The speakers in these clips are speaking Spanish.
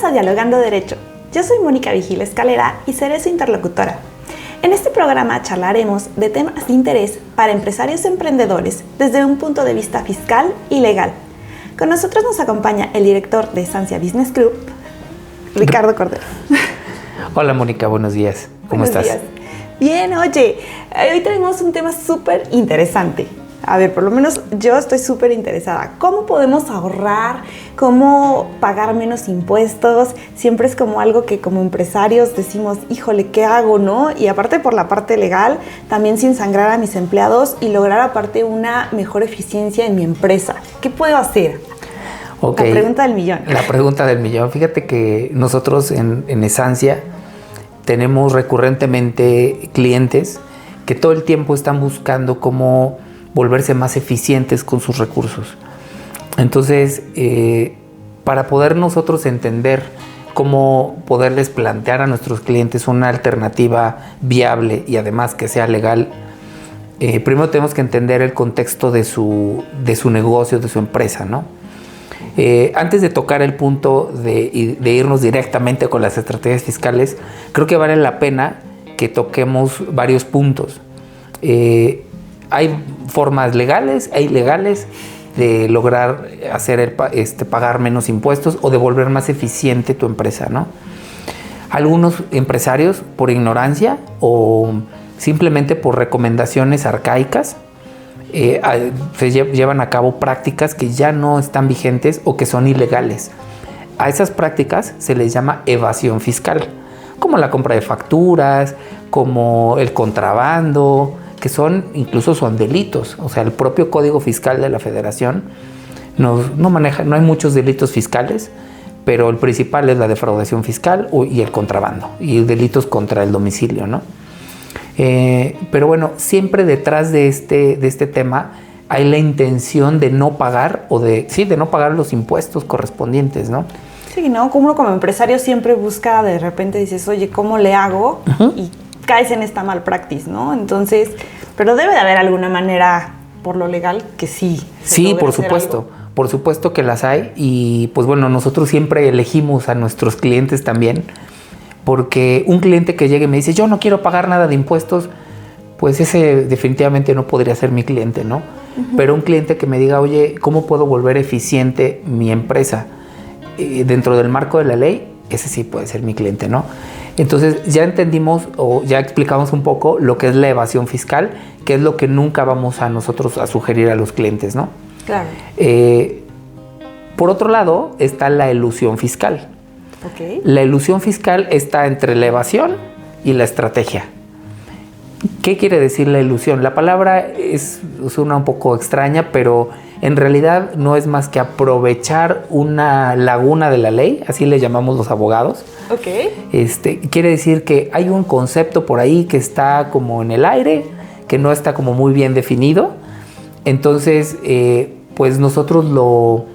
Bienvenidos a Dialogando Derecho. Yo soy Mónica Vigil Escalera y seré su interlocutora. En este programa charlaremos de temas de interés para empresarios emprendedores desde un punto de vista fiscal y legal. Con nosotros nos acompaña el director de Sancia Business Group, Ricardo Cordero. Hola Mónica, buenos días. ¿Cómo estás? Días. Bien, oye, hoy tenemos un tema súper interesante. A ver, por lo menos yo estoy súper interesada. ¿Cómo podemos ahorrar? ¿Cómo pagar menos impuestos? Siempre es como algo que como empresarios decimos, híjole, ¿qué hago, no? Y aparte por la parte legal, también sin sangrar a mis empleados y lograr aparte una mejor eficiencia en mi empresa. ¿Qué puedo hacer? Okay. La pregunta del millón. La pregunta del millón. Fíjate que nosotros en Esancia tenemos recurrentemente clientes que todo el tiempo están buscando cómo volverse más eficientes con sus recursos. Entonces, para poder nosotros entender cómo poderles plantear a nuestros clientes una alternativa viable y además que sea legal, primero tenemos que entender el contexto de su negocio, de su empresa, ¿no? Antes de tocar el punto de irnos directamente con las estrategias fiscales, creo que vale la pena que toquemos varios puntos. Hay formas legales e ilegales de lograr hacer pagar menos impuestos o de volver más eficiente tu empresa, ¿no? Algunos empresarios, por ignorancia o simplemente por recomendaciones arcaicas, se llevan a cabo prácticas que ya no están vigentes o que son ilegales. A esas prácticas se les llama evasión fiscal, como la compra de facturas, como el contrabando, que incluso son delitos. O sea, el propio Código Fiscal de la Federación no hay muchos delitos fiscales, pero el principal es la defraudación fiscal y el contrabando y delitos contra el domicilio, ¿no? Pero bueno, siempre detrás de este tema hay la intención de no pagar de no pagar los impuestos correspondientes, ¿no? Sí, ¿no? Como uno como empresario siempre busca, de repente dices, oye, ¿cómo le hago? Uh-huh. Y caes en esta malpraxis, ¿no? Entonces, pero debe de haber alguna manera por lo legal que sí. Sí, por supuesto. Por supuesto que las hay y pues bueno, nosotros siempre elegimos a nuestros clientes también, porque un cliente que llegue y me dice, yo no quiero pagar nada de impuestos, pues ese definitivamente no podría ser mi cliente, ¿no? Uh-huh. Pero un cliente que me diga, oye, ¿cómo puedo volver eficiente mi empresa dentro del marco de la ley? Ese sí puede ser mi cliente, ¿no? Entonces ya entendimos o ya explicamos un poco lo que es la evasión fiscal, que es lo que nunca vamos a nosotros a sugerir a los clientes, ¿no? Claro. Por otro lado está la elusión fiscal. Okay. La elusión fiscal está entre la evasión y la estrategia. ¿Qué quiere decir la elusión? La palabra suena un poco extraña, pero en realidad no es más que aprovechar una laguna de la ley, así le llamamos los abogados. Okay. Quiere decir que hay un concepto por ahí que está como en el aire, que no está como muy bien definido. Entonces, pues nosotros lo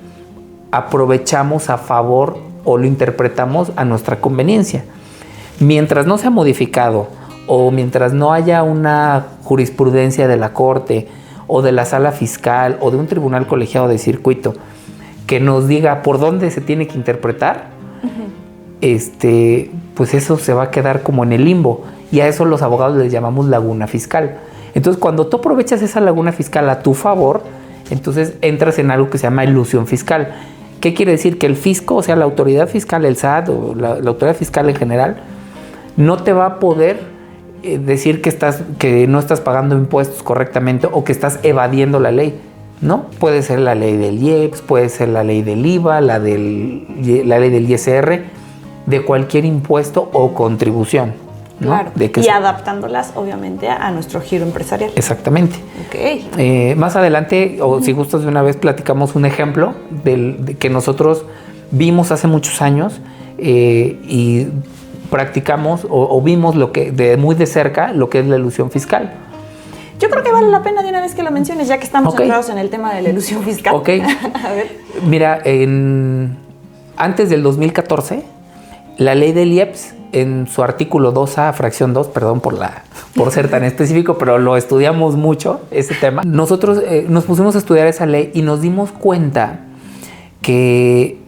aprovechamos a favor o lo interpretamos a nuestra conveniencia. Mientras no sea modificado o mientras no haya una jurisprudencia de la Corte o de la Sala Fiscal o de un tribunal colegiado de circuito que nos diga por dónde se tiene que interpretar, uh-huh. Pues eso se va a quedar como en el limbo y a eso los abogados les llamamos laguna fiscal. Entonces cuando tú aprovechas esa laguna fiscal a tu favor, entonces entras en algo que se llama elusión fiscal. ¿Qué quiere decir? Que el fisco, o sea, la autoridad fiscal, el SAT o la autoridad fiscal en general, no te va a poder decir que no estás pagando impuestos correctamente o que estás evadiendo la ley, ¿no? Puede ser la ley del IEPS, puede ser la ley del IVA, la ley del ISR, de cualquier impuesto o contribución, ¿no? Claro, y adaptándolas obviamente a nuestro giro empresarial. Exactamente. Okay. Más adelante, o si gustas de una vez, platicamos un ejemplo de que nosotros vimos hace muchos años y practicamos o vimos muy de cerca lo que es la elusión fiscal. Yo creo que vale la pena de una vez que lo menciones, ya que estamos centrados en el tema de la elusión fiscal. Ok. A ver. Mira, antes del 2014, la ley del IEPS, en su artículo 2A, fracción 2, perdón por ser tan específico, pero lo estudiamos mucho, ese tema. Nosotros nos pusimos a estudiar esa ley y nos dimos cuenta que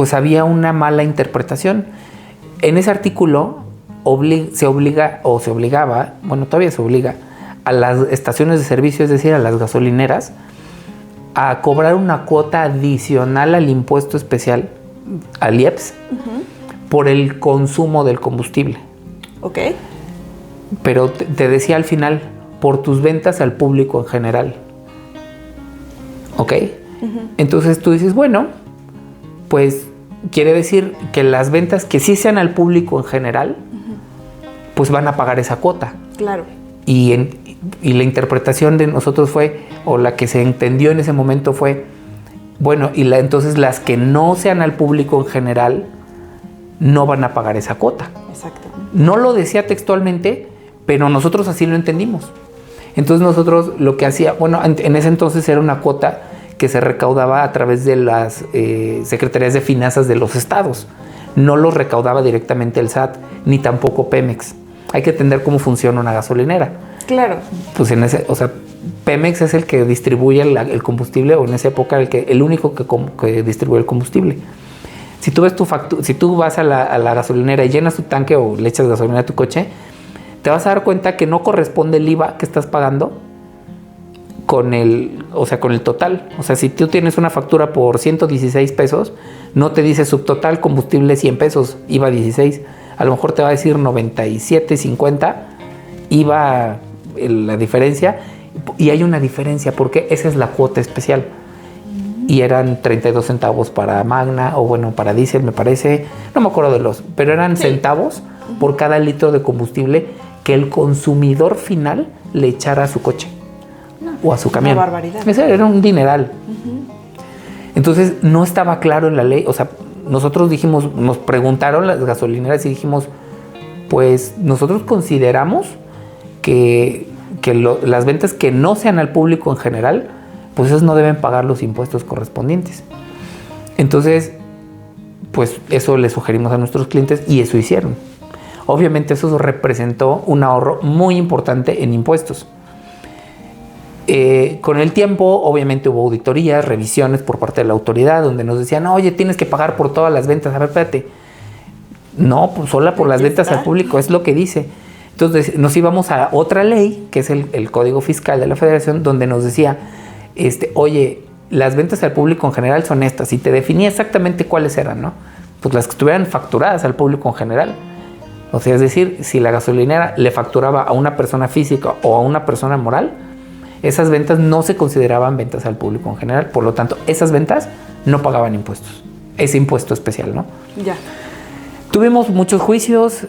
pues había una mala interpretación. En ese artículo se obligaba, bueno, todavía se obliga a las estaciones de servicio, es decir, a las gasolineras, a cobrar una cuota adicional al impuesto especial, al IEPS, por el consumo del combustible. Ok. Pero te decía al final, por tus ventas al público en general. ¿Ok? Entonces tú dices, bueno, pues quiere decir que las ventas que sí sean al público en general, pues van a pagar esa cuota. Claro. Y la interpretación de nosotros fue, o la que se entendió en ese momento fue, bueno, entonces las que no sean al público en general no van a pagar esa cuota. Exacto. No lo decía textualmente, pero nosotros así lo entendimos. Entonces nosotros lo que hacía, bueno, en ese entonces era una cuota que se recaudaba a través de las secretarías de finanzas de los estados. No lo recaudaba directamente el SAT, ni tampoco Pemex. Hay que entender cómo funciona una gasolinera. Claro. Pues Pemex es el que distribuye el combustible, o en esa época el único que distribuye el combustible. Si tú ves si tú vas a la gasolinera y llenas tu tanque o le echas gasolina a tu coche, te vas a dar cuenta que no corresponde el IVA que estás pagando con el total. O sea, si tú tienes una factura por 116 pesos, no te dice subtotal combustible 100 pesos, IVA 16. A lo mejor te va a decir 97.50, IVA la diferencia. Y hay una diferencia porque esa es la cuota especial. Y eran 32 centavos para Magna, o bueno, para diésel me parece, no me acuerdo pero eran centavos por cada litro de combustible que el consumidor final le echara a su coche o a su camión. Una barbaridad. Ese era un dineral. Entonces no estaba claro en la ley. O sea, nosotros dijimos, nos preguntaron las gasolineras y dijimos, pues nosotros consideramos que las ventas que no sean al público en general, pues esas no deben pagar los impuestos correspondientes. Entonces, pues eso le sugerimos a nuestros clientes y eso hicieron. Obviamente eso representó un ahorro muy importante en impuestos. Con el tiempo, obviamente hubo auditorías, revisiones por parte de la autoridad, donde nos decían, oye, tienes que pagar por todas las ventas. A ver, espérate. No, pues solo por las ventas al público, es lo que dice. Entonces nos íbamos a otra ley, que es el Código Fiscal de la Federación, donde nos decía, oye, las ventas al público en general son estas, y te definía exactamente cuáles eran, ¿no? Pues las que estuvieran facturadas al público en general. O sea, es decir, si la gasolinera le facturaba a una persona física o a una persona moral, esas ventas no se consideraban ventas al público en general. Por lo tanto, esas ventas no pagaban impuestos. Ese impuesto especial, ¿no? Ya. Tuvimos muchos juicios,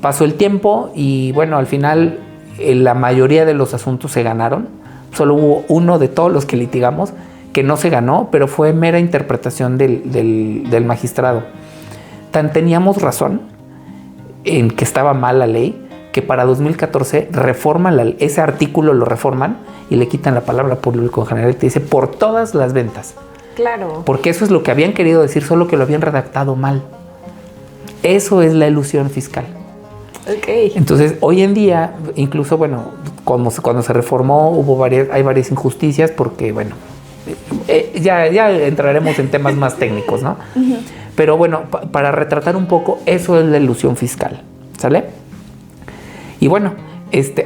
pasó el tiempo y bueno, al final la mayoría de los asuntos se ganaron. Solo hubo uno de todos los que litigamos que no se ganó, pero fue mera interpretación del magistrado. Tan teníamos razón en que estaba mal la ley, que para 2014 reforman ese artículo, lo reforman y le quitan la palabra público en general y te dice por todas las ventas. Claro. Porque eso es lo que habían querido decir, solo que lo habían redactado mal. Eso es la elusión fiscal. Okay. Entonces, hoy en día, incluso, bueno, cuando se reformó, hay varias injusticias porque, bueno, ya entraremos en temas más técnicos, ¿no? Pero bueno, para retratar un poco, eso es la elusión fiscal, ¿sale? Y bueno,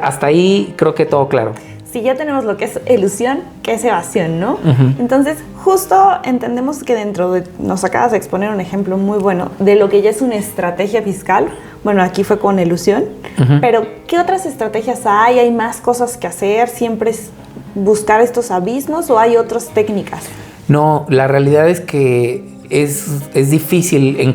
hasta ahí creo que todo claro. Sí, ya tenemos lo que es elusión, que es evasión, ¿no? Entonces, justo entendemos que nos acabas de exponer un ejemplo muy bueno de lo que ya es una estrategia fiscal. Bueno, aquí fue con elusión, pero ¿qué otras estrategias hay? ¿Hay más cosas que hacer? ¿Siempre es buscar estos abismos o hay otras técnicas? No, la realidad es que es difícil,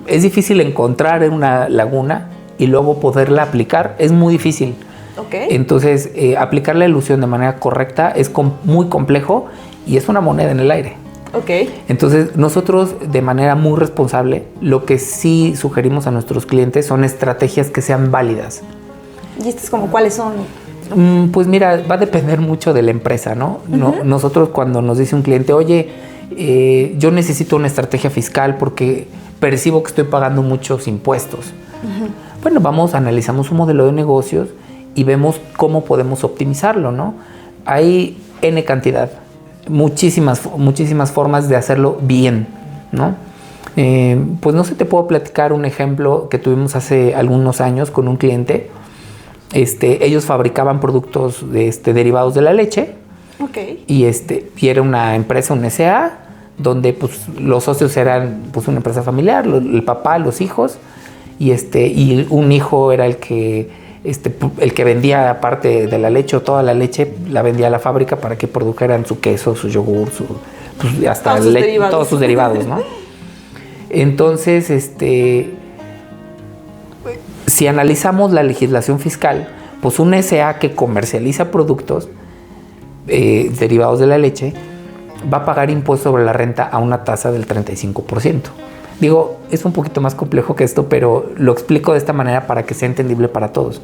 es difícil encontrar una laguna y luego poderla aplicar. Es muy difícil. Okay. Entonces, aplicar la elusión de manera correcta es muy complejo y es una moneda en el aire. Okay. Entonces, nosotros de manera muy responsable, lo que sí sugerimos a nuestros clientes son estrategias que sean válidas. ¿Y estas como cuáles son? Pues mira, va a depender mucho de la empresa, ¿no? Nosotros cuando nos dice un cliente, oye, yo necesito una estrategia fiscal porque percibo que estoy pagando muchos impuestos. Bueno, analizamos un modelo de negocios y vemos cómo podemos optimizarlo, ¿no? Hay N cantidad. muchísimas formas de hacerlo bien, ¿no? Pues no sé, te puedo platicar un ejemplo que tuvimos hace algunos años con un cliente. Ellos fabricaban productos derivados de la leche. Okay. Y era una empresa, un S.A., donde pues los socios eran pues una empresa familiar, el papá, los hijos, y un hijo era el que vendía parte de la leche, o toda la leche la vendía a la fábrica para que produjeran su queso, su yogur, pues, hasta todos sus derivados, ¿no? Entonces, si analizamos la legislación fiscal, pues un S.A. que comercializa productos derivados de la leche va a pagar impuesto sobre la renta a una tasa del 35%. Digo, es un poquito más complejo que esto, pero lo explico de esta manera para que sea entendible para todos.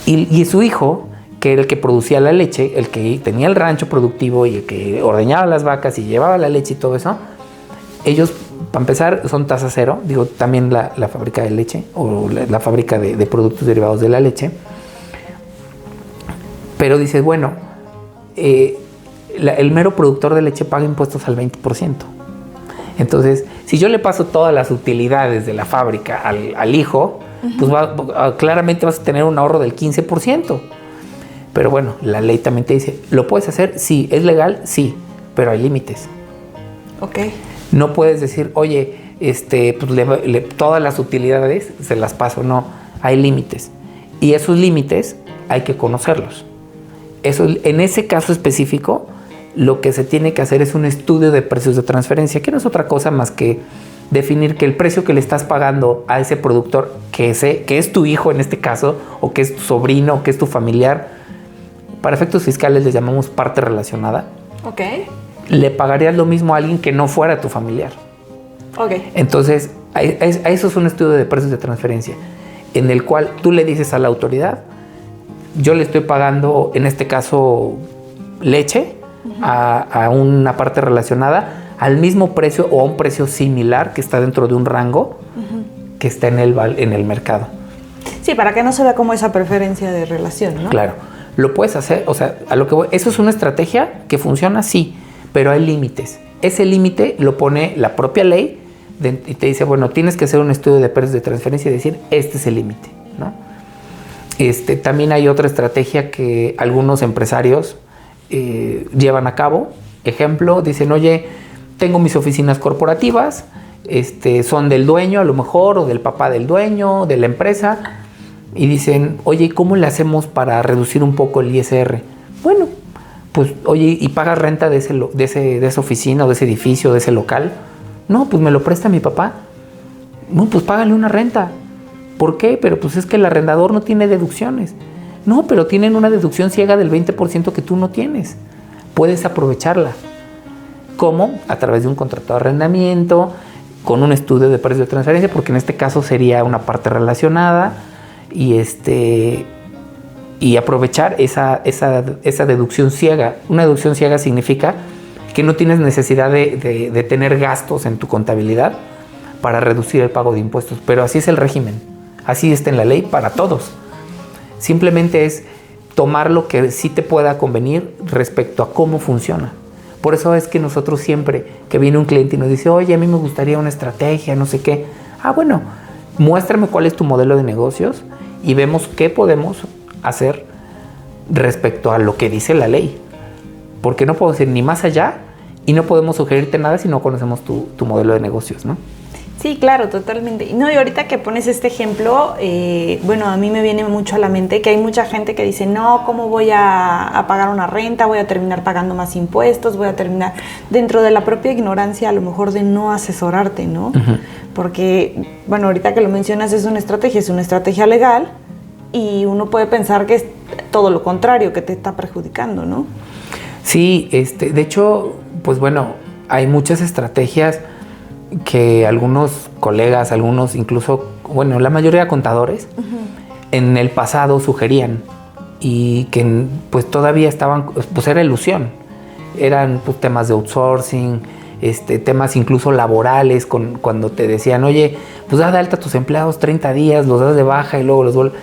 Y su hijo, que era el que producía la leche, el que tenía el rancho productivo y el que ordeñaba las vacas y llevaba la leche y todo eso, ellos, para empezar, son tasa cero. Digo, también la fábrica de leche o la fábrica de productos derivados de la leche. Pero dices, bueno, el mero productor de leche paga impuestos al 20%. Entonces, si yo le paso todas las utilidades de la fábrica al hijo, pues claramente vas a tener un ahorro del 15%. Pero bueno, la ley también te dice, ¿lo puedes hacer? Sí. ¿Es legal? Sí, pero hay límites. Ok. No puedes decir, oye, pues todas las utilidades se las paso. No, hay límites. Y esos límites hay que conocerlos. En ese caso específico, lo que se tiene que hacer es un estudio de precios de transferencia, que no es otra cosa más que definir que el precio que le estás pagando a ese productor, que es tu hijo en este caso, o que es tu sobrino, o que es tu familiar, para efectos fiscales les llamamos parte relacionada. Ok. Le pagarías lo mismo a alguien que no fuera tu familiar. Ok. Entonces, a eso es un estudio de precios de transferencia, en el cual tú le dices a la autoridad, yo le estoy pagando, en este caso, leche, a una parte relacionada, al mismo precio o a un precio similar que está dentro de un rango que está en el mercado. Sí, para que no se vea como esa preferencia de relación, ¿no? Claro, lo puedes hacer, o sea, a lo que voy, eso es una estrategia que funciona, sí, pero hay límites. Ese límite lo pone la propia ley y te dice, bueno, tienes que hacer un estudio de precios de transferencia y decir, este es el límite, ¿no? También hay otra estrategia que algunos empresarios llevan a cabo. Ejemplo, dicen, oye, tengo mis oficinas corporativas, son del dueño a lo mejor, o del papá del dueño, de la empresa, y dicen, oye, ¿cómo le hacemos para reducir un poco el ISR? Bueno, pues, oye, ¿y pagas renta de esa oficina o de ese edificio, de ese local? No, pues me lo presta mi papá. No, pues págale una renta. ¿Por qué? Pero pues es que el arrendador no tiene deducciones. No, pero tienen una deducción ciega del 20% que tú no tienes. Puedes aprovecharla. ¿Cómo? A través de un contrato de arrendamiento, con un estudio de precios de transferencia, porque en este caso sería una parte relacionada, y aprovechar esa deducción ciega. Una deducción ciega significa que no tienes necesidad de tener gastos en tu contabilidad para reducir el pago de impuestos, pero así es el régimen. Así está en la ley para todos. Simplemente es tomar lo que sí te pueda convenir respecto a cómo funciona. Por eso es que nosotros siempre que viene un cliente y nos dice, oye, a mí me gustaría una estrategia, no sé qué. Bueno, muéstrame cuál es tu modelo de negocios y vemos qué podemos hacer respecto a lo que dice la ley. Porque no podemos ir ni más allá y no podemos sugerirte nada si no conocemos tu modelo de negocios, ¿no? Sí, claro, totalmente. No, y ahorita que pones este ejemplo, bueno, a mí me viene mucho a la mente que hay mucha gente que dice, no, ¿cómo voy a pagar una renta? Voy a terminar pagando más impuestos, voy a terminar dentro de la propia ignorancia a lo mejor de no asesorarte, ¿no? Uh-huh. Porque, bueno, ahorita que lo mencionas es una estrategia legal y uno puede pensar que es todo lo contrario, que te está perjudicando, ¿no? Sí, de hecho, pues bueno, hay muchas estrategias que algunos colegas, algunos incluso, bueno, la mayoría de contadores, en el pasado sugerían y que pues todavía estaban, pues era ilusión. Eran pues, temas de outsourcing, temas incluso laborales, cuando te decían, oye, pues da de alta a tus empleados 30 días, los das de baja y luego los vuelves.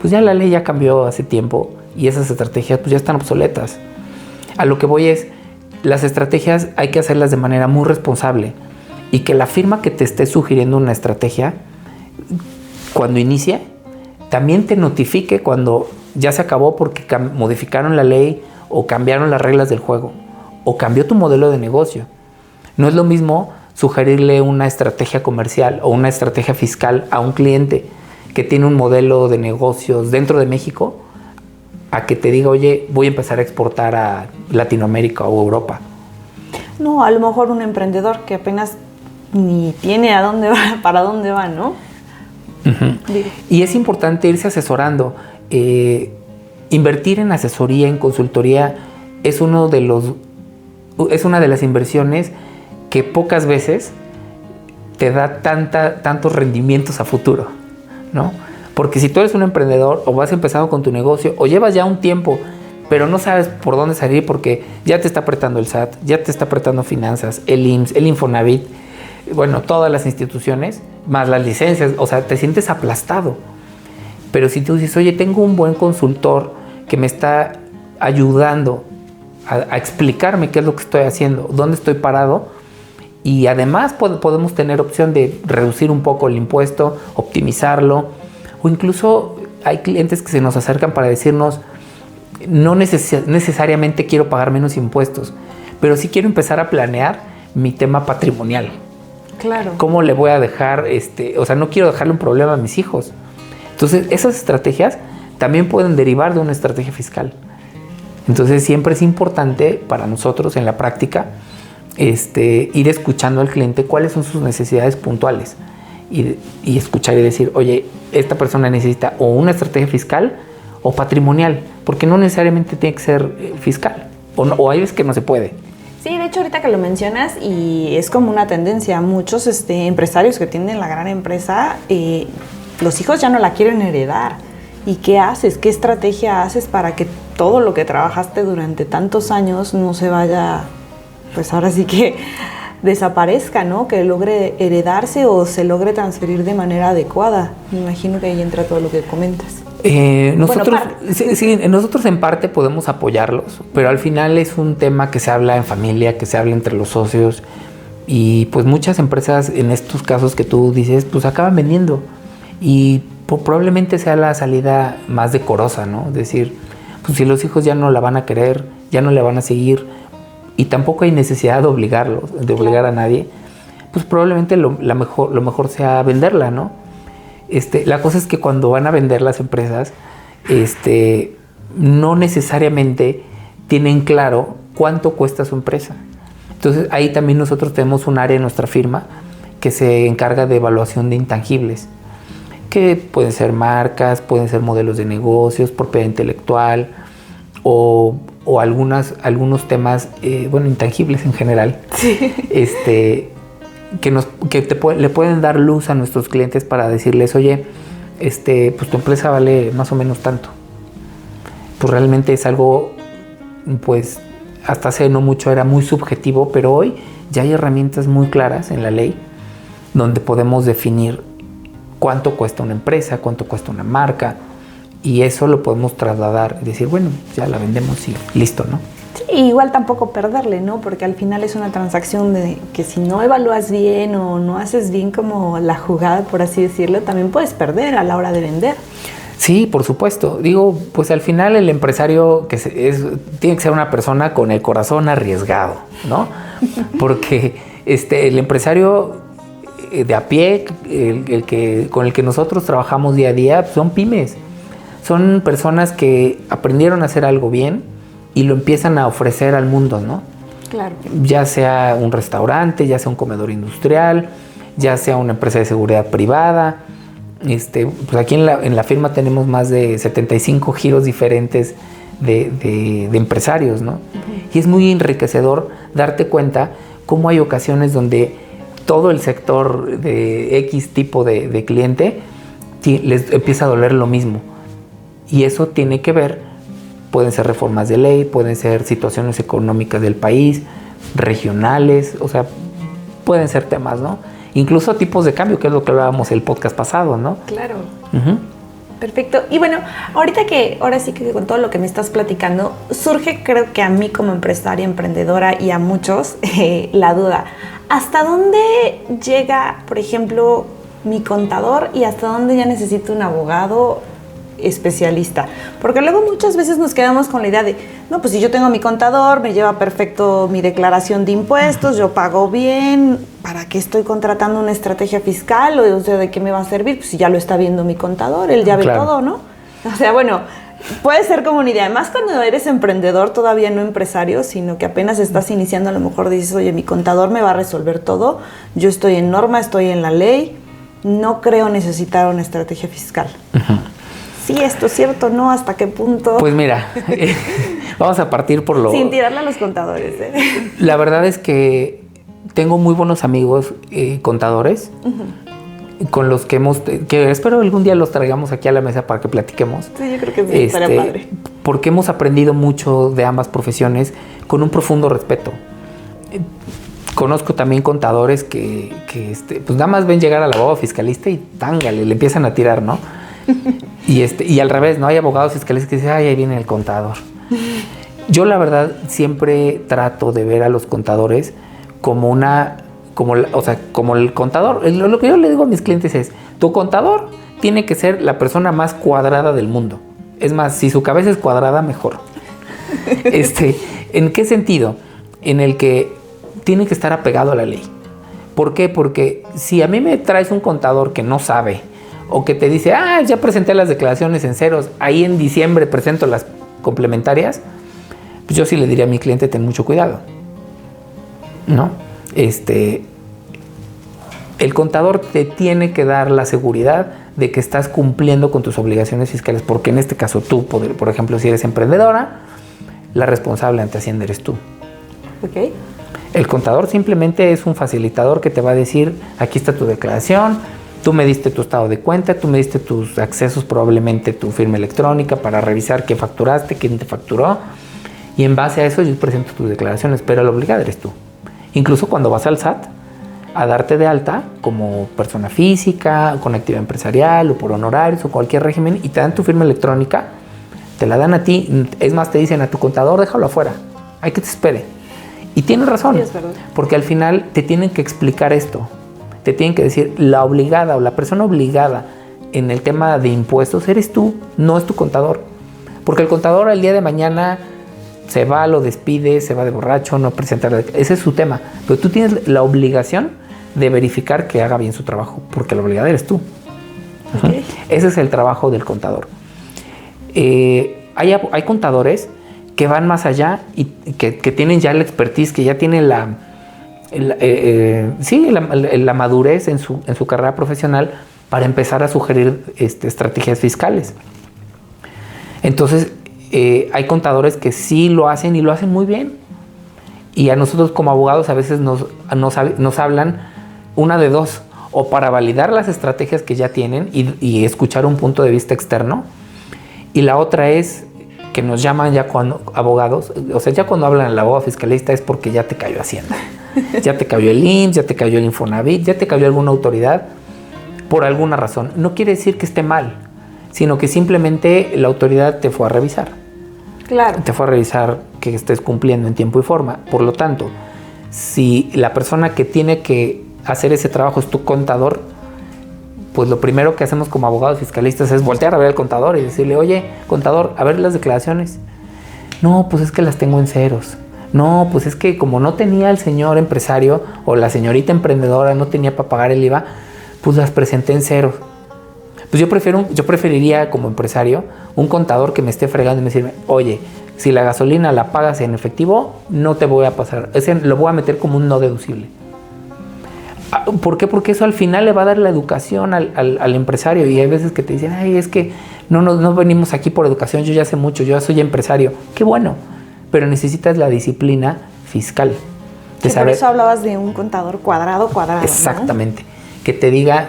Pues ya la ley ya cambió hace tiempo y esas estrategias pues ya están obsoletas. A lo que voy es las estrategias hay que hacerlas de manera muy responsable y que la firma que te esté sugiriendo una estrategia, cuando inicie, también te notifique cuando ya se acabó porque modificaron la ley o cambiaron las reglas del juego o cambió tu modelo de negocio. No es lo mismo sugerirle una estrategia comercial o una estrategia fiscal a un cliente que tiene un modelo de negocios dentro de México a que te diga, oye, voy a empezar a exportar a Latinoamérica o Europa. No, a lo mejor un emprendedor que apenas ni tiene a dónde va, para dónde va, ¿no? Uh-huh. Y es importante irse asesorando. Invertir en asesoría, en consultoría, es una de las inversiones que pocas veces te da tantos rendimientos a futuro, ¿no? Porque si tú eres un emprendedor o vas empezando con tu negocio o llevas ya un tiempo, pero no sabes por dónde salir porque ya te está apretando el SAT, ya te está apretando finanzas, el IMSS, el Infonavit, bueno, todas las instituciones, más las licencias, o sea, te sientes aplastado. Pero si tú dices, oye, tengo un buen consultor que me está ayudando a explicarme qué es lo que estoy haciendo, dónde estoy parado, y además podemos tener opción de reducir un poco el impuesto, optimizarlo, o incluso hay clientes que se nos acercan para decirnos, no necesariamente quiero pagar menos impuestos, pero sí quiero empezar a planear mi tema patrimonial. Claro. ¿Cómo le voy a dejar, o sea, no quiero dejarle un problema a mis hijos? Entonces, esas estrategias también pueden derivar de una estrategia fiscal. Entonces, siempre es importante para nosotros en la práctica ir escuchando al cliente cuáles son sus necesidades puntuales y escuchar y decir, oye, esta persona necesita o una estrategia fiscal o patrimonial, porque no necesariamente tiene que ser fiscal, o hay veces que no se puede. Sí, de hecho ahorita que lo mencionas y es como una tendencia, muchos empresarios que tienen la gran empresa, los hijos ya no la quieren heredar. ¿Y qué haces? ¿Qué estrategia haces para que todo lo que trabajaste durante tantos años no se vaya, pues ahora sí que desaparezca, ¿no? Que logre heredarse o se logre transferir de manera adecuada. Me imagino que ahí entra todo lo que comentas. Nosotros en parte podemos apoyarlos, pero al final es un tema que se habla en familia, que se habla entre los socios, y pues muchas empresas en estos casos que tú dices, pues acaban vendiendo, y probablemente sea la salida más decorosa, ¿no? Es decir, pues si los hijos ya no la van a querer, ya no le van a seguir, y tampoco hay necesidad de obligar a nadie, pues probablemente lo mejor sea venderla, ¿no? La cosa es que cuando van a vender las empresas, no necesariamente tienen claro cuánto cuesta su empresa. Entonces ahí también nosotros tenemos un área en nuestra firma que se encarga de evaluación de intangibles, que pueden ser marcas, pueden ser modelos de negocios, propiedad intelectual o algunos temas, intangibles en general. Sí. Le pueden dar luz a nuestros clientes para decirles, oye, pues tu empresa vale más o menos tanto. Pues realmente es algo, pues hasta hace no mucho era muy subjetivo, pero hoy ya hay herramientas muy claras en la ley donde podemos definir cuánto cuesta una empresa, cuánto cuesta una marca, y eso lo podemos trasladar y decir, bueno, ya la vendemos y listo, ¿no? Sí, igual tampoco perderle, ¿no? Porque al final es una transacción de que si no evalúas bien o no haces bien como la jugada, por así decirlo, también puedes perder a la hora de vender. Sí, por supuesto. Digo, pues al final el empresario tiene que ser una persona con el corazón arriesgado, ¿no? Porque el empresario de a pie, con el que nosotros trabajamos día a día, son pymes. Son personas que aprendieron a hacer algo bien y lo empiezan a ofrecer al mundo, ¿no? Claro. Ya sea un restaurante, ya sea un comedor industrial, ya sea una empresa de seguridad privada. Pues aquí en la firma tenemos más de 75 giros diferentes de empresarios, ¿no? Uh-huh. Y es muy enriquecedor darte cuenta cómo hay ocasiones donde todo el sector de X tipo de cliente les empieza a doler lo mismo. Y eso tiene que ver, pueden ser reformas de ley, pueden ser situaciones económicas del país, regionales, o sea, pueden ser temas, ¿no? Incluso tipos de cambio, que es lo que hablábamos el podcast pasado, ¿no? Claro. Uh-huh. Perfecto. Y bueno, ahora sí que con todo lo que me estás platicando, surge creo que a mí como empresaria, emprendedora y a muchos la duda. ¿Hasta dónde llega, por ejemplo, mi contador y hasta dónde ya necesito un abogado especialista? Porque luego muchas veces nos quedamos con la idea de, no, pues si yo tengo mi contador, me lleva perfecto mi declaración de impuestos, yo pago bien, ¿para qué estoy contratando una estrategia fiscal? O sea, ¿de qué me va a servir? Pues si ya lo está viendo mi contador, él ya ve todo, ¿no? O sea, bueno, puede ser como una idea. Además, cuando eres emprendedor, todavía no empresario, sino que apenas estás iniciando, a lo mejor dices, oye, mi contador me va a resolver todo, yo estoy en norma, estoy en la ley, no creo necesitar una estrategia fiscal. Uh-huh. Sí, esto es cierto, ¿no? ¿Hasta qué punto? Pues mira, vamos a partir por lo... Sin tirarle a los contadores, ¿eh? La verdad es que tengo muy buenos amigos contadores, uh-huh, con los que espero algún día los traigamos aquí a la mesa para que platiquemos. Sí, yo creo que sí, estaría padre. Porque hemos aprendido mucho de ambas profesiones con un profundo respeto. Conozco también contadores que pues nada más ven llegar al abogado fiscalista y tángale, le empiezan a tirar, ¿no? Y al revés, ¿no? Hay abogados fiscalistas que dicen, ay, ahí viene el contador. Yo la verdad siempre trato de ver a los contadores como el contador. Lo que yo le digo a mis clientes es, tu contador tiene que ser la persona más cuadrada del mundo. Es más, si su cabeza es cuadrada, mejor. ¿En qué sentido? En el que tiene que estar apegado a la ley. ¿Por qué? Porque si a mí me traes un contador que no sabe o que te dice, ya presenté las declaraciones en ceros, ahí en diciembre presento las complementarias, pues yo sí le diría a mi cliente, ten mucho cuidado, ¿no? El contador te tiene que dar la seguridad de que estás cumpliendo con tus obligaciones fiscales, porque en este caso tú, por ejemplo, si eres emprendedora, la responsable ante Hacienda eres tú. Ok. El contador simplemente es un facilitador que te va a decir, aquí está tu declaración, tú me diste tu estado de cuenta, tú me diste tus accesos, probablemente tu firma electrónica para revisar qué facturaste, quién te facturó, y en base a eso yo presento tus declaraciones, pero la obligada eres tú. Incluso cuando vas al SAT a darte de alta como persona física, con actividad empresarial o por honorarios o cualquier régimen y te dan tu firma electrónica, te la dan a ti, es más, te dicen a tu contador, déjalo afuera, hay que te espere. Y tienes razón, sí, porque al final te tienen que explicar esto, te tienen que decir, la obligada o la persona obligada en el tema de impuestos eres tú, no es tu contador. Porque el contador el día de mañana se va, lo despide, se va de borracho, no presenta, ese es su tema. Pero tú tienes la obligación de verificar que haga bien su trabajo, porque la obligada eres tú. Okay. Ese es el trabajo del contador. Hay contadores que van más allá y que tienen ya la expertise, que ya tienen la madurez en su carrera profesional para empezar a sugerir estrategias fiscales. Entonces, hay contadores que sí lo hacen y lo hacen muy bien. Y a nosotros como abogados a veces nos hablan una de dos, o para validar las estrategias que ya tienen y escuchar un punto de vista externo, y la otra es que nos llaman ya cuando abogados, o sea, ya cuando hablan al abogado fiscalista es porque ya te cayó Hacienda, ya te cayó el IMSS, ya te cayó el Infonavit, ya te cayó alguna autoridad por alguna razón. No quiere decir que esté mal, sino que simplemente la autoridad te fue a revisar. Claro. Te fue a revisar que estés cumpliendo en tiempo y forma. Por lo tanto, si la persona que tiene que hacer ese trabajo es tu contador, pues lo primero que hacemos como abogados fiscalistas es voltear a ver al contador y decirle, oye, contador, a ver las declaraciones. No, pues es que las tengo en ceros. No, pues es que como no tenía el señor empresario o la señorita emprendedora, no tenía para pagar el IVA, pues las presenté en ceros. Pues yo preferiría como empresario un contador que me esté fregando y me decirme, oye, si la gasolina la pagas en efectivo, no te voy a pasar. Lo voy a meter como un no deducible. ¿Por qué? Porque eso al final le va a dar la educación al empresario. Y hay veces que te dicen, ay, es que no venimos aquí por educación, yo ya sé mucho, yo ya soy empresario. Qué bueno, pero necesitas la disciplina fiscal. Que por eso hablabas de un contador cuadrado. Exactamente, ¿no? Que te diga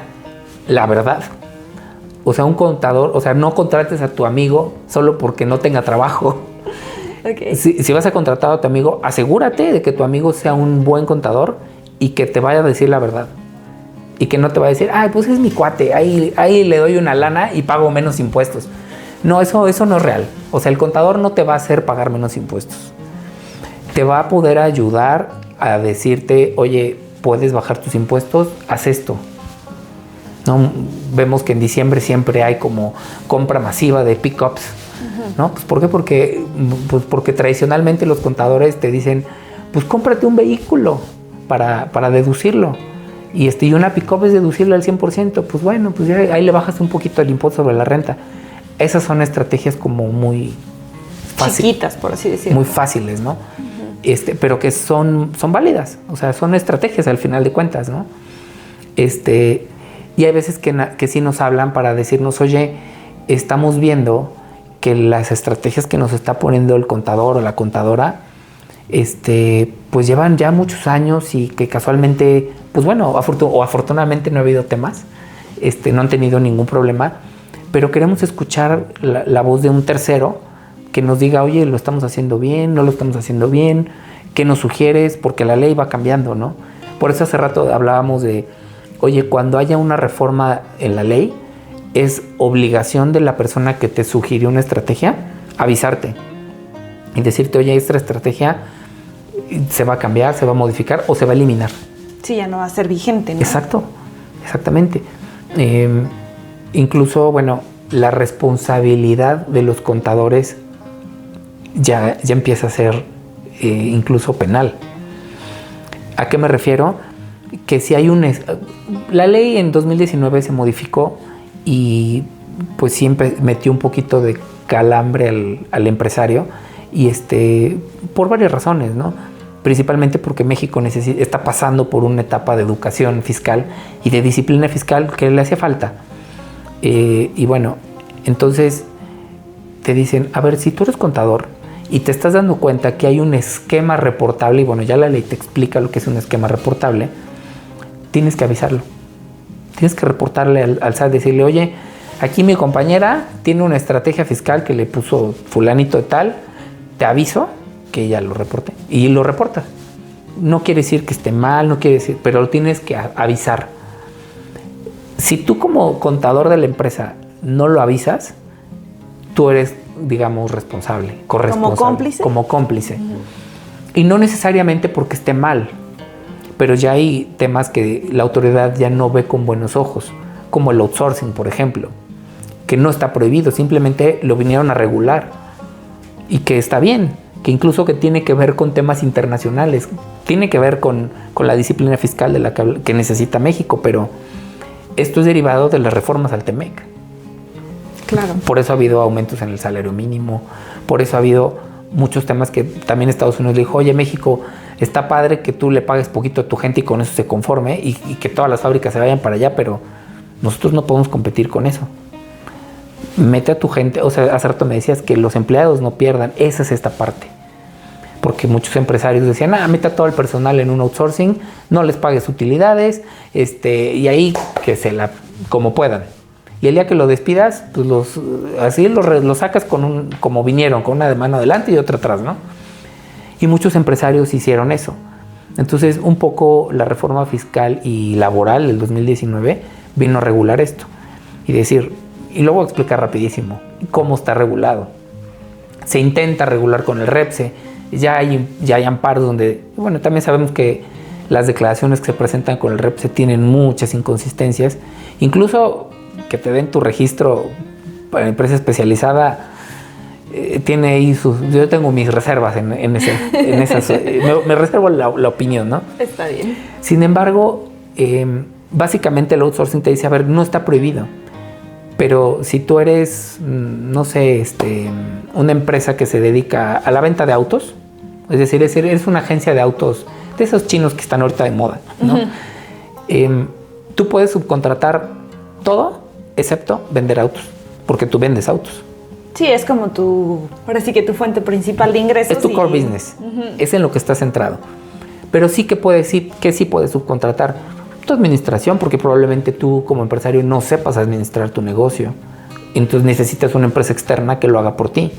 la verdad. O sea, un contador, o sea, no contrates a tu amigo solo porque no tenga trabajo. Okay. Si vas a contratar a tu amigo, asegúrate de que tu amigo sea un buen contador y que te vaya a decir la verdad. y que no te va a decir, ay, pues es mi cuate, ahí le doy una lana y pago menos impuestos. No, eso no es real. O sea, el contador no te va a hacer pagar menos impuestos. Te va a poder ayudar a decirte, oye, puedes bajar tus impuestos, haz esto. ¿No? Vemos que en diciembre siempre hay como compra masiva de pickups, ¿no? Pues, ¿por qué? Porque tradicionalmente los contadores te dicen, pues cómprate un vehículo para deducirlo. Y una pick-up es deducible al 100%. Pues bueno, pues ya ahí le bajas un poquito el impuesto sobre la renta. Esas son estrategias como muy chiquitas, por así decirlo. Muy fáciles, ¿no? Pero que son válidas. O sea, son estrategias al final de cuentas, ¿no? Y hay veces que sí nos hablan para decirnos, oye, estamos viendo que las estrategias que nos está poniendo el contador o la contadora, pues llevan ya muchos años y que casualmente, pues bueno, afortunadamente no ha habido temas, no han tenido ningún problema, pero queremos escuchar la voz de un tercero que nos diga, oye, lo estamos haciendo bien, no lo estamos haciendo bien, ¿qué nos sugieres? Porque la ley va cambiando, ¿no? Por eso hace rato hablábamos de, oye, cuando haya una reforma en la ley, es obligación de la persona que te sugirió una estrategia avisarte y decirte, oye, esta estrategia se va a cambiar, se va a modificar o se va a eliminar. Sí, ya no va a ser vigente, ¿no? Exacto, exactamente. Incluso, bueno, la responsabilidad de los contadores ya empieza a ser incluso penal. ¿A qué me refiero? Que si hay la ley en 2019 se modificó y pues siempre metió un poquito de calambre al empresario y por varias razones, ¿no? Principalmente porque México está pasando por una etapa de educación fiscal y de disciplina fiscal que le hacía falta. Y bueno, entonces te dicen, a ver, si tú eres contador y te estás dando cuenta que hay un esquema reportable, y bueno, ya la ley te explica lo que es un esquema reportable, tienes que avisarlo. Tienes que reportarle al SAT, decirle, oye, aquí mi compañera tiene una estrategia fiscal que le puso fulanito de tal, te aviso que ella lo reporte. Y lo reporta. No quiere decir que esté mal, no quiere decir, pero lo tienes que avisar. Si tú como contador de la empresa no lo avisas, tú eres, digamos, responsable, corresponsable. ¿Como cómplice? Como cómplice. Y no necesariamente porque esté mal, pero ya hay temas que la autoridad ya no ve con buenos ojos, como el outsourcing, por ejemplo, que no está prohibido, simplemente lo vinieron a regular y que está bien, que incluso que tiene que ver con temas internacionales, tiene que ver con la disciplina fiscal de la que necesita México, pero esto es derivado de las reformas al TEMEC. Claro. Por eso ha habido aumentos en el salario mínimo, por eso ha habido muchos temas que también Estados Unidos le dijo, oye, México, está padre que tú le pagues poquito a tu gente y con eso se conforme y que todas las fábricas se vayan para allá, pero nosotros no podemos competir con eso. Mete a tu gente, o sea, hace rato me decías que los empleados no pierdan, esa es esta parte. Porque muchos empresarios decían, mete a todo el personal en un outsourcing, no les pagues utilidades, y ahí que como puedan. Y el día que lo despidas, pues los sacas como vinieron, con una de mano adelante y otra atrás, ¿no? Y muchos empresarios hicieron eso. Entonces, un poco la reforma fiscal y laboral del 2019 vino a regular esto. Y decir, y lo voy a explicar rapidísimo, cómo está regulado. Se intenta regular con el REPSE, ya hay amparos donde, bueno, también sabemos que las declaraciones que se presentan con el REPSE tienen muchas inconsistencias. Incluso que te den tu registro para empresa especializada, tiene ahí yo tengo mis reservas en esas, me reservo la opinión, ¿no? Está bien. Sin embargo, básicamente el outsourcing te dice, a ver, no está prohibido, pero si tú eres, no sé, una empresa que se dedica a la venta de autos, es decir, eres una agencia de autos, de esos chinos que están ahorita de moda, ¿no? Tú puedes subcontratar todo, excepto vender autos, porque tú vendes autos. Sí, es como ahora sí que tu fuente principal de ingresos. Es tu core business, es en lo que estás centrado. Pero sí que sí puedes subcontratar tu administración, porque probablemente tú como empresario no sepas administrar tu negocio. Entonces necesitas una empresa externa que lo haga por ti.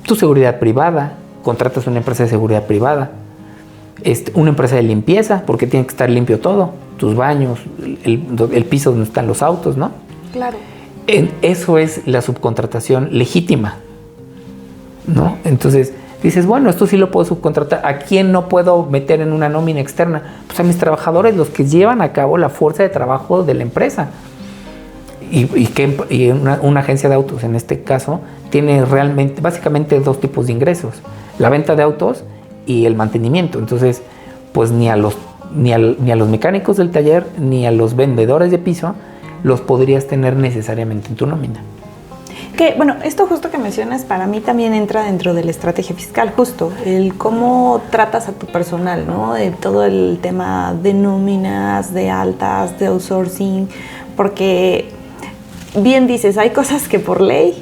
Tu seguridad privada, contratas una empresa de seguridad privada. Una empresa de limpieza, porque tiene que estar limpio todo. tus baños, el piso donde están los autos, ¿no? Claro. Eso es la subcontratación legítima, ¿no? Entonces dices, bueno, esto sí lo puedo subcontratar. ¿A quién no puedo meter en una nómina externa? Pues a mis trabajadores, los que llevan a cabo la fuerza de trabajo de la empresa. Y una agencia de autos, en este caso, tiene básicamente dos tipos de ingresos: la venta de autos y el mantenimiento. Entonces, pues ni a los mecánicos del taller ni a los vendedores de piso los podrías tener necesariamente en tu nómina. Que, bueno, esto justo que mencionas para mí también entra dentro de la estrategia fiscal, justo, el cómo tratas a tu personal, ¿no? De todo el tema de nóminas, de altas, de outsourcing, porque bien dices, hay cosas que por ley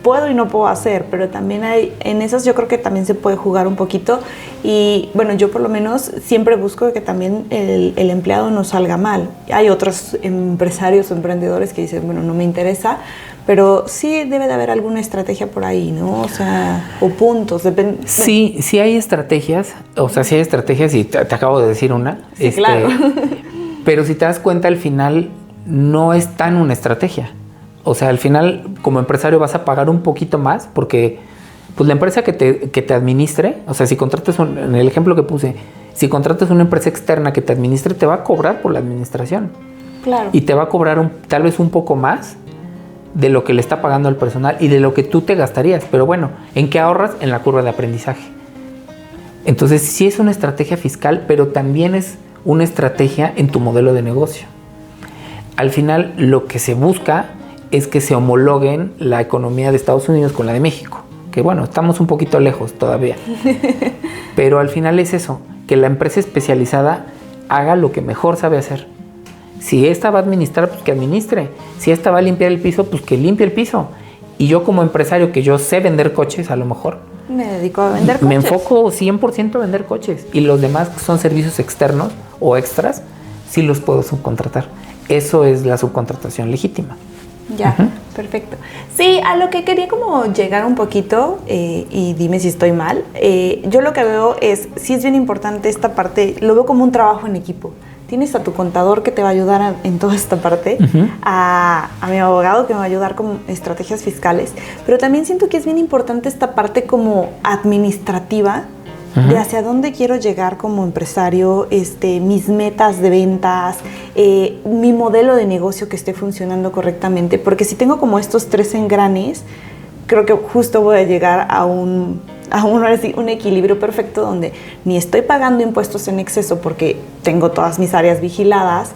puedo y no puedo hacer, pero también en esas yo creo que también se puede jugar un poquito y bueno, yo por lo menos siempre busco que también el empleado no salga mal. Hay otros empresarios o emprendedores que dicen, bueno, no me interesa, pero sí debe de haber alguna estrategia por ahí, ¿no? O sea, o puntos. Sí hay estrategias, y te acabo de decir una. Sí, claro. Pero si te das cuenta, al final no es tan una estrategia. O sea, al final, como empresario vas a pagar un poquito más porque pues la empresa que te administre, o sea, si contratas, en el ejemplo que puse, si contratas una empresa externa que te administre, te va a cobrar por la administración. Claro. Y te va a cobrar tal vez un poco más de lo que le está pagando al personal y de lo que tú te gastarías. Pero bueno, ¿en qué ahorras? En la curva de aprendizaje. Entonces, sí es una estrategia fiscal, pero también es una estrategia en tu modelo de negocio. Al final, lo que se busca es que se homologuen la economía de Estados Unidos con la de México. Que bueno, estamos un poquito lejos todavía. Pero al final es eso, que la empresa especializada haga lo que mejor sabe hacer. Si esta va a administrar, pues que administre. Si esta va a limpiar el piso, pues que limpie el piso. Y yo como empresario, que yo sé vender coches, a lo mejor me dedico a vender coches. Me enfoco 100% a vender coches. Y los demás que son servicios externos o extras, sí los puedo subcontratar. Eso es la subcontratación legítima. Ya, perfecto. Sí, a lo que quería como llegar un poquito, y dime si estoy mal, yo lo que veo es, sí es bien importante esta parte, lo veo como un trabajo en equipo. Tienes a tu contador que te va a ayudar en toda esta parte, a mi abogado que me va a ayudar con estrategias fiscales, pero también siento que es bien importante esta parte como administrativa, de hacia dónde quiero llegar como empresario, mis metas de ventas, mi modelo de negocio que esté funcionando correctamente, porque si tengo como estos tres engranes, creo que justo voy a llegar a un equilibrio perfecto donde ni estoy pagando impuestos en exceso porque tengo todas mis áreas vigiladas,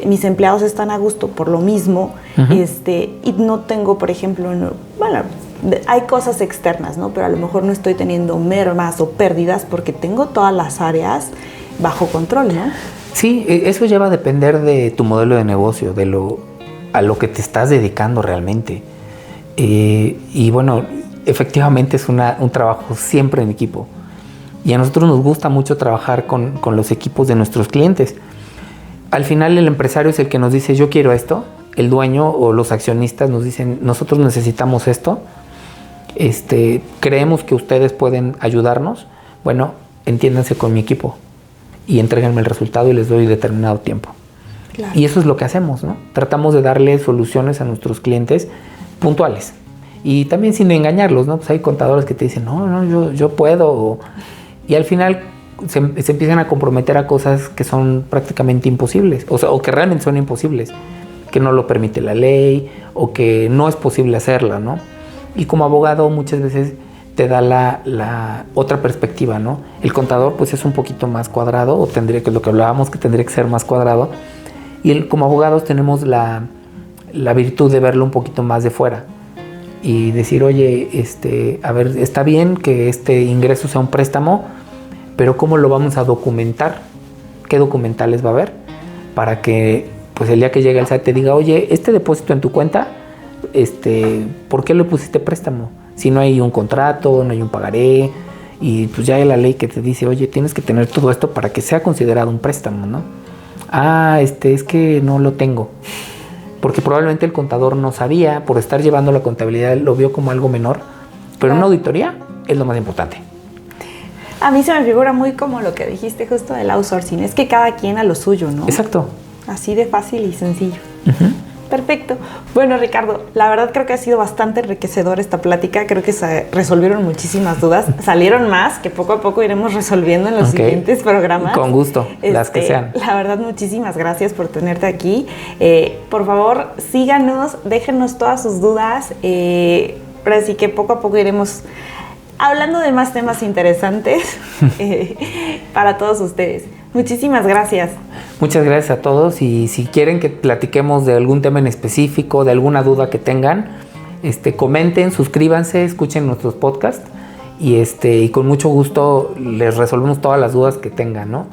mis empleados están a gusto por lo mismo, y no tengo, por ejemplo, hay cosas externas, ¿no? Pero a lo mejor no estoy teniendo mermas o pérdidas porque tengo todas las áreas bajo control, ¿no? Sí, eso ya va a depender de tu modelo de negocio, a lo que te estás dedicando realmente. Y bueno, efectivamente es un trabajo siempre en equipo. Y a nosotros nos gusta mucho trabajar con los equipos de nuestros clientes. Al final el empresario es el que nos dice, yo quiero esto. El dueño o los accionistas nos dicen, nosotros necesitamos esto. Creemos que ustedes pueden ayudarnos. Bueno, entiéndanse con mi equipo y entréguenme el resultado y les doy determinado tiempo. Claro. Y eso es lo que hacemos, ¿no? Tratamos de darle soluciones a nuestros clientes puntuales y también sin engañarlos, ¿no? Pues hay contadores que te dicen, no, yo puedo, y al final se empiezan a comprometer a cosas que son prácticamente imposibles, o que realmente son imposibles, que no lo permite la ley o que no es posible hacerla, ¿no? Y como abogado muchas veces te da la otra perspectiva, ¿no? El contador pues es un poquito más cuadrado, o lo que hablábamos, que tendría que ser más cuadrado, y como abogados tenemos la virtud de verlo un poquito más de fuera y decir, oye, a ver, está bien que este ingreso sea un préstamo, pero ¿cómo lo vamos a documentar? ¿Qué documentales va a haber? Para que pues el día que llegue el SAT te diga, oye, este depósito en tu cuenta, ¿por qué le pusiste préstamo? Si no hay un contrato, no hay un pagaré, y pues ya hay la ley que te dice, oye, tienes que tener todo esto para que sea considerado un préstamo, ¿no? Es que no lo tengo. Porque probablemente el contador no sabía, por estar llevando la contabilidad, lo vio como algo menor, pero en una auditoría es lo más importante. A mí se me figura muy como lo que dijiste justo del outsourcing, es que cada quien a lo suyo, ¿no? Exacto. Así de fácil y sencillo. Perfecto. Bueno, Ricardo, la verdad creo que ha sido bastante enriquecedora esta plática. Creo que se resolvieron muchísimas dudas. Salieron más que poco a poco iremos resolviendo en los siguientes programas. Con gusto, las que sean. La verdad, muchísimas gracias por tenerte aquí. Por favor, síganos, déjenos todas sus dudas. Así que poco a poco iremos hablando de más temas interesantes para todos ustedes. Muchísimas gracias. Muchas gracias a todos, y si quieren que platiquemos de algún tema en específico, de alguna duda que tengan, comenten, suscríbanse, escuchen nuestros podcasts y con mucho gusto les resolvemos todas las dudas que tengan, ¿no?